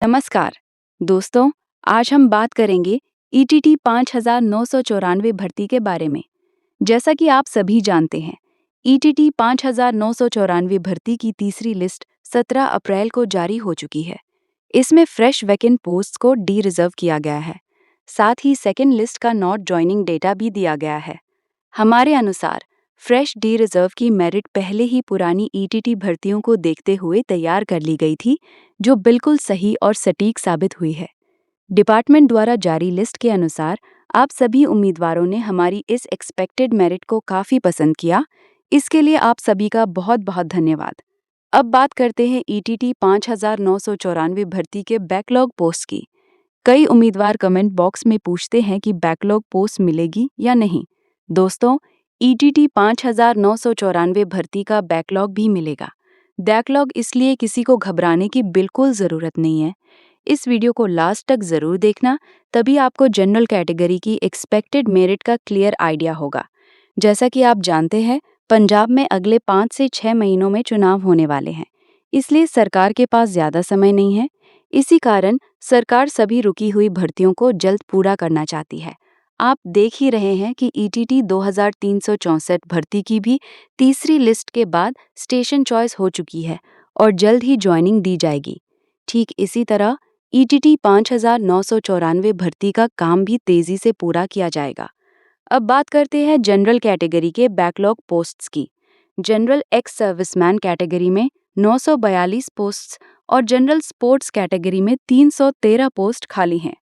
नमस्कार दोस्तों, आज हम बात करेंगे ईटीटी 5994 भर्ती के बारे में। जैसा कि आप सभी जानते हैं, ईटीटी 5994 भर्ती की तीसरी लिस्ट 17 अप्रैल को जारी हो चुकी है। इसमें फ्रेश वैकेंट पोस्ट को डी रिजर्व किया गया है। साथ ही सेकेंड लिस्ट का नॉट ज्वाइनिंग डेटा भी दिया गया है। हमारे अनुसार फ्रेश डी रिजर्व की मेरिट पहले ही पुरानी ईटीटी भर्तियों को देखते हुए तैयार कर ली गई थी, जो बिल्कुल सही और सटीक साबित हुई है। डिपार्टमेंट द्वारा जारी लिस्ट के अनुसार आप सभी उम्मीदवारों ने हमारी इस एक्सपेक्टेड मेरिट को काफ़ी पसंद किया। इसके लिए आप सभी का बहुत बहुत धन्यवाद। अब बात करते हैं ईटीटी 5994 भर्ती के बैकलॉग पोस्ट की। कई उम्मीदवार कमेंट बॉक्स में पूछते हैं कि बैकलॉग पोस्ट मिलेगी या नहीं। दोस्तों, ईटीटी 5994 भर्ती का बैकलॉग भी मिलेगा। बैकलॉग इसलिए किसी को घबराने की बिल्कुल ज़रूरत नहीं है। इस वीडियो को लास्ट तक ज़रूर देखना, तभी आपको जनरल कैटेगरी की एक्सपेक्टेड मेरिट का क्लियर आइडिया होगा। जैसा कि आप जानते हैं, पंजाब में अगले 5 से 6 महीनों में चुनाव होने वाले हैं, इसलिए सरकार के पास ज़्यादा समय नहीं है। इसी कारण सरकार सभी रुकी हुई भर्तियों को जल्द पूरा करना चाहती है। आप देख ही रहे हैं कि ईटीटी 2364 भर्ती की भी तीसरी लिस्ट के बाद स्टेशन चॉइस हो चुकी है और जल्द ही ज्वाइनिंग दी जाएगी। ठीक इसी तरह ईटीटी 5994 भर्ती का काम भी तेजी से पूरा किया जाएगा। अब बात करते हैं जनरल कैटेगरी के बैकलॉग पोस्ट्स की। जनरल एक्स सर्विसमैन कैटेगरी में 942 पोस्ट्स और जनरल स्पोर्ट्स कैटेगरी में 313 पोस्ट खाली हैं।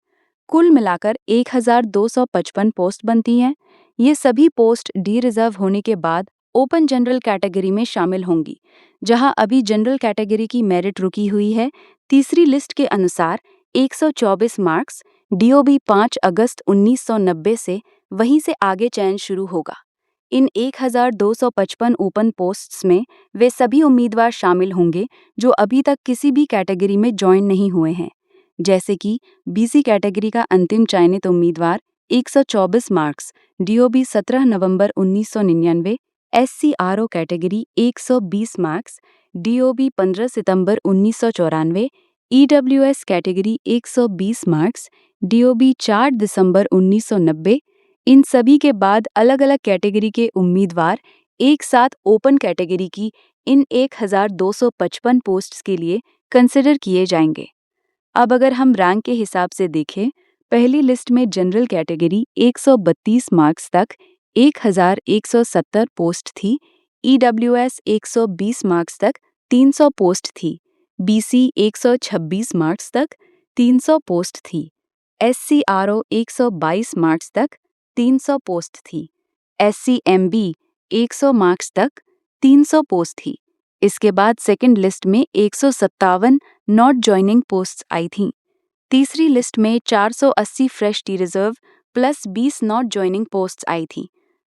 कुल मिलाकर 1255 पोस्ट बनती हैं। ये सभी पोस्ट डी रिजर्व होने के बाद ओपन जनरल कैटेगरी में शामिल होंगी, जहां अभी जनरल कैटेगरी की मेरिट रुकी हुई है। तीसरी लिस्ट के अनुसार 124 मार्क्स, डीओबी 5 अगस्त 1990 से, वहीं से आगे चयन शुरू होगा। इन 1255 ओपन पोस्ट्स में वे सभी उम्मीदवार शामिल होंगे जो अभी तक किसी भी कैटेगरी में ज्वाइन नहीं हुए हैं, जैसे कि बीसी कैटेगरी का अंतिम चयनित उम्मीदवार 124 मार्क्स, डीओबी 17 नवंबर 1999, एससीआरओ कैटेगरी 120 मार्क्स, डीओबी 15 सितंबर 1994, ईडब्ल्यूएस कैटेगरी 120 मार्क्स, डीओबी 4 दिसंबर 1990। इन सभी के बाद अलग अलग कैटेगरी के उम्मीदवार एक साथ ओपन कैटेगरी की इन 1255 पोस्ट्स के लिए कंसिडर किए जाएंगे। अब अगर हम रैंक के हिसाब से देखें, पहली लिस्ट में जनरल कैटेगरी 132 मार्क्स तक 1170 पोस्ट थी, ईडब्ल्यूएस 120 मार्क्स तक 300 पोस्ट थी, बीसी 126 मार्क्स तक 300 पोस्ट थी, एससीआरओ 122 मार्क्स तक 300 पोस्ट थी, एससीएमबी 100 मार्क्स तक 300 पोस्ट थी। इसके बाद सेकंड लिस्ट में 157 नॉट ज्वाइनिंग पोस्ट्स आई थीं। तीसरी लिस्ट में 480 fresh de reserve plus 20 not joining posts आई थीं।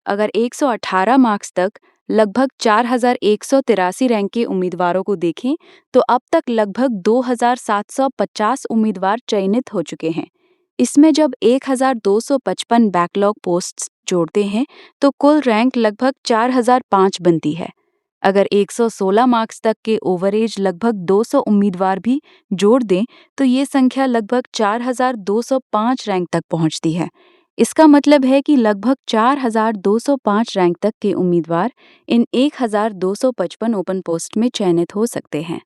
अगर 118 मार्क्स तक लगभग 4183 रैंक के उम्मीदवारों को देखें, तो अब तक लगभग 2750 उम्मीदवार चयनित हो चुके हैं। इसमें जब 1255 बैकलॉग पोस्ट्स जोड़ते हैं तो कुल रैंक लगभग 4005 बनती है। अगर 116 मार्क्स तक के ओवरेज लगभग 200 उम्मीदवार भी जोड़ दें तो ये संख्या लगभग 4205 रैंक तक पहुंचती है। इसका मतलब है कि लगभग 4205 रैंक तक के उम्मीदवार इन 1255 ओपन पोस्ट में चयनित हो सकते हैं।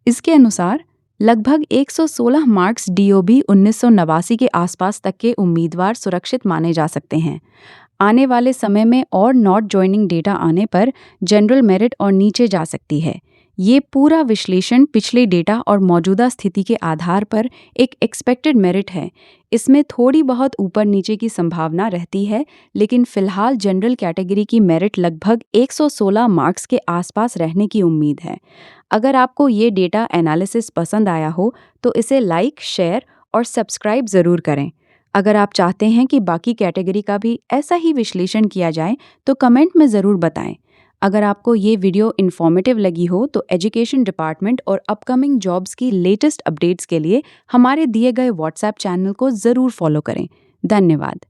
इसके अनुसार लगभग 116 मार्क्स डीओबी 1989 के आसपास तक के उम्मीदवार सुरक्षित माने जा सकते हैं। आने वाले समय में और नॉट ज्वाइनिंग डेटा आने पर जनरल मेरिट और नीचे जा सकती है। ये पूरा विश्लेषण पिछले डेटा और मौजूदा स्थिति के आधार पर एक एक्सपेक्टेड मेरिट है। इसमें थोड़ी बहुत ऊपर नीचे की संभावना रहती है, लेकिन फिलहाल जनरल कैटेगरी की मेरिट लगभग 116 मार्क्स के आसपास रहने की उम्मीद है। अगर आपको ये डेटा एनालिसिस पसंद आया हो तो इसे लाइक, शेयर और सब्सक्राइब ज़रूर करें। अगर आप चाहते हैं कि बाकी कैटेगरी का भी ऐसा ही विश्लेषण किया जाए तो कमेंट में ज़रूर बताएं। अगर आपको ये वीडियो इन्फॉर्मेटिव लगी हो तो एजुकेशन डिपार्टमेंट और अपकमिंग जॉब्स की लेटेस्ट अपडेट्स के लिए हमारे दिए गए व्हाट्सएप चैनल को ज़रूर फॉलो करें। धन्यवाद।